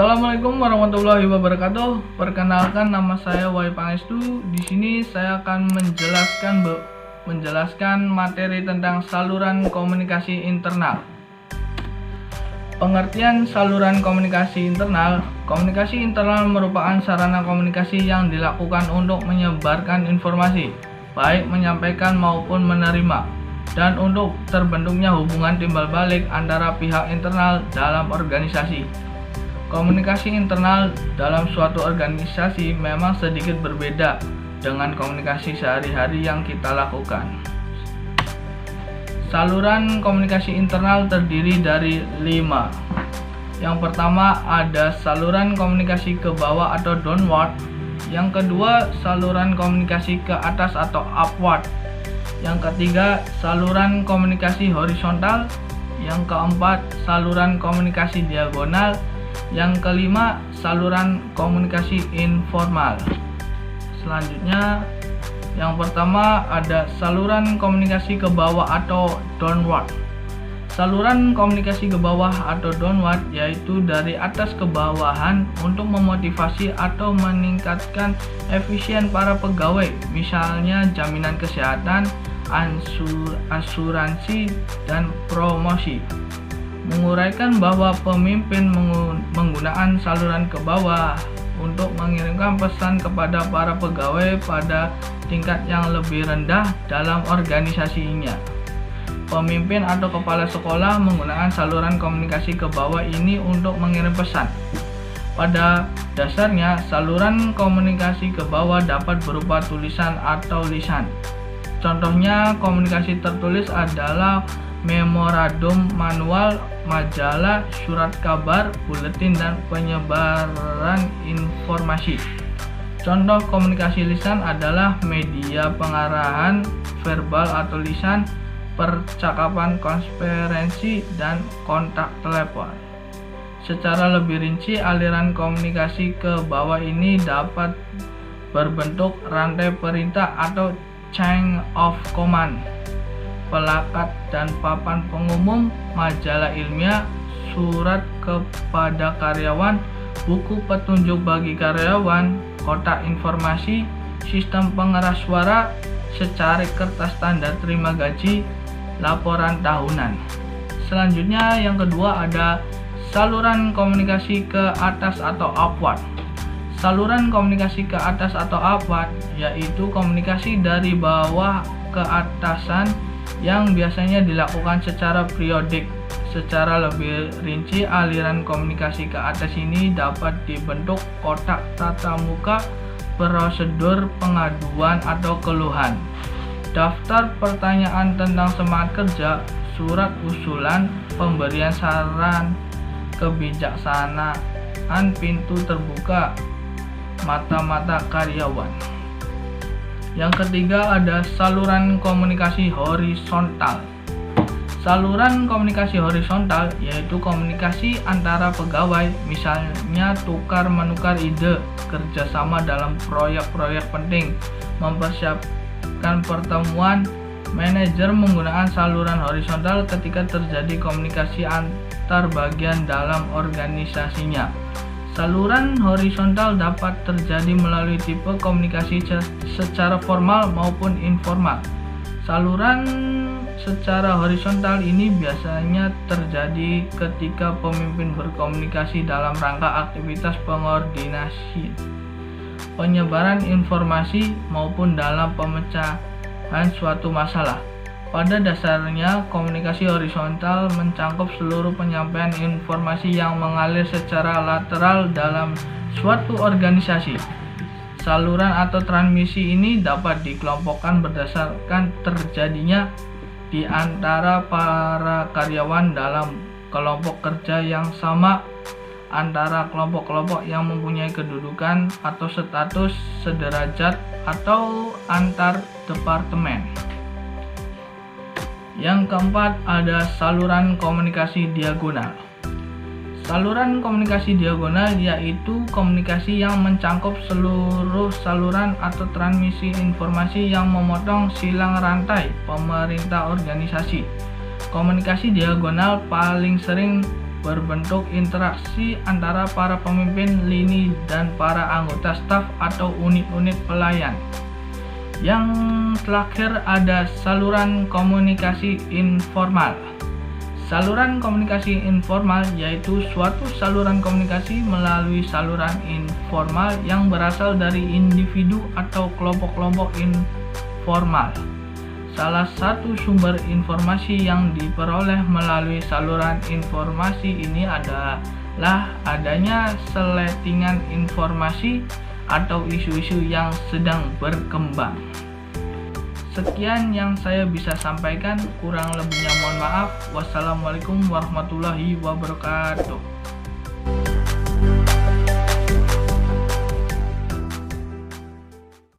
Assalamualaikum warahmatullahi wabarakatuh. Perkenalkan, nama saya Wahyu Pangestu. Di sini saya akan menjelaskan materi tentang saluran komunikasi internal. Pengertian saluran komunikasi internal. Komunikasi internal merupakan sarana komunikasi yang dilakukan untuk menyebarkan informasi, baik menyampaikan maupun menerima, dan untuk terbentuknya hubungan timbal balik antara pihak internal dalam organisasi. Komunikasi internal dalam suatu organisasi memang sedikit berbeda dengan komunikasi sehari-hari yang kita lakukan. Saluran komunikasi internal terdiri dari 5. Yang pertama ada saluran komunikasi ke bawah atau downward. Yang kedua, saluran komunikasi ke atas atau upward. Yang ketiga, saluran komunikasi horizontal. Yang keempat, saluran komunikasi diagonal. Yang kelima, saluran komunikasi informal. Selanjutnya, yang pertama ada saluran komunikasi ke bawah atau downward. Saluran komunikasi ke bawah atau downward yaitu dari atas ke bawahan untuk memotivasi atau meningkatkan efisien para pegawai, misalnya jaminan kesehatan, asuransi, dan promosi. Menguraikan bahwa pemimpin menggunakan saluran ke bawah untuk mengirimkan pesan kepada para pegawai pada tingkat yang lebih rendah dalam organisasinya. Pemimpin atau kepala sekolah menggunakan saluran komunikasi ke bawah ini untuk mengirim pesan. Pada dasarnya, saluran komunikasi ke bawah dapat berupa tulisan atau lisan. Contohnya, komunikasi tertulis adalah memorandum, manual, majalah, surat kabar, buletin, dan penyebaran informasi. Contoh komunikasi lisan adalah media pengarahan, verbal atau lisan, percakapan, konferensi, dan kontak telepon. Secara lebih rinci, aliran komunikasi ke bawah ini dapat berbentuk rantai perintah atau chain of command, pelakat dan papan pengumum, majalah ilmiah, surat kepada karyawan, buku petunjuk bagi karyawan, kotak informasi, sistem pengeras suara, secari kertas tanda terima gaji, laporan tahunan. Selanjutnya yang kedua ada saluran komunikasi ke atas atau upward. Saluran komunikasi ke atas atau upward yaitu komunikasi dari bawah ke atasan yang biasanya dilakukan secara periodik. Secara lebih rinci, aliran komunikasi ke atas ini dapat dibentuk kotak tata muka, prosedur pengaduan atau keluhan, daftar pertanyaan tentang semangat kerja, surat usulan, pemberian saran, kebijaksanaan, pintu terbuka, mata-mata karyawan. Yang ketiga ada saluran komunikasi horizontal. Saluran komunikasi horizontal yaitu komunikasi antara pegawai, misalnya tukar-menukar ide, kerjasama dalam proyek-proyek penting, mempersiapkan pertemuan. Manajer menggunakan saluran horizontal ketika terjadi komunikasi antar bagian dalam organisasinya. Saluran horizontal dapat terjadi melalui tipe komunikasi secara formal maupun informal. Saluran secara horizontal ini biasanya terjadi ketika pemimpin berkomunikasi dalam rangka aktivitas pengordinasi, penyebaran informasi, maupun dalam pemecahan suatu masalah. Pada dasarnya, komunikasi horizontal mencakup seluruh penyampaian informasi yang mengalir secara lateral dalam suatu organisasi. Saluran atau transmisi ini dapat dikelompokkan berdasarkan terjadinya di antara para karyawan dalam kelompok kerja yang sama, antara kelompok-kelompok yang mempunyai kedudukan atau status sederajat, atau antar departemen. Yang keempat ada saluran komunikasi diagonal. Saluran komunikasi diagonal yaitu komunikasi yang mencakup seluruh saluran atau transmisi informasi yang memotong silang rantai pemerintah organisasi. Komunikasi diagonal paling sering berbentuk interaksi antara para pemimpin lini dan para anggota staf atau unit-unit pelayan. Yang terakhir ada saluran komunikasi informal. Saluran komunikasi informal yaitu suatu saluran komunikasi melalui saluran informal yang berasal dari individu atau kelompok-kelompok informal. Salah satu sumber informasi yang diperoleh melalui saluran informasi ini adalah adanya seletingan informasi atau isu-isu yang sedang berkembang. Sekian yang saya bisa sampaikan, kurang lebihnya mohon maaf. Wassalamualaikum warahmatullahi wabarakatuh.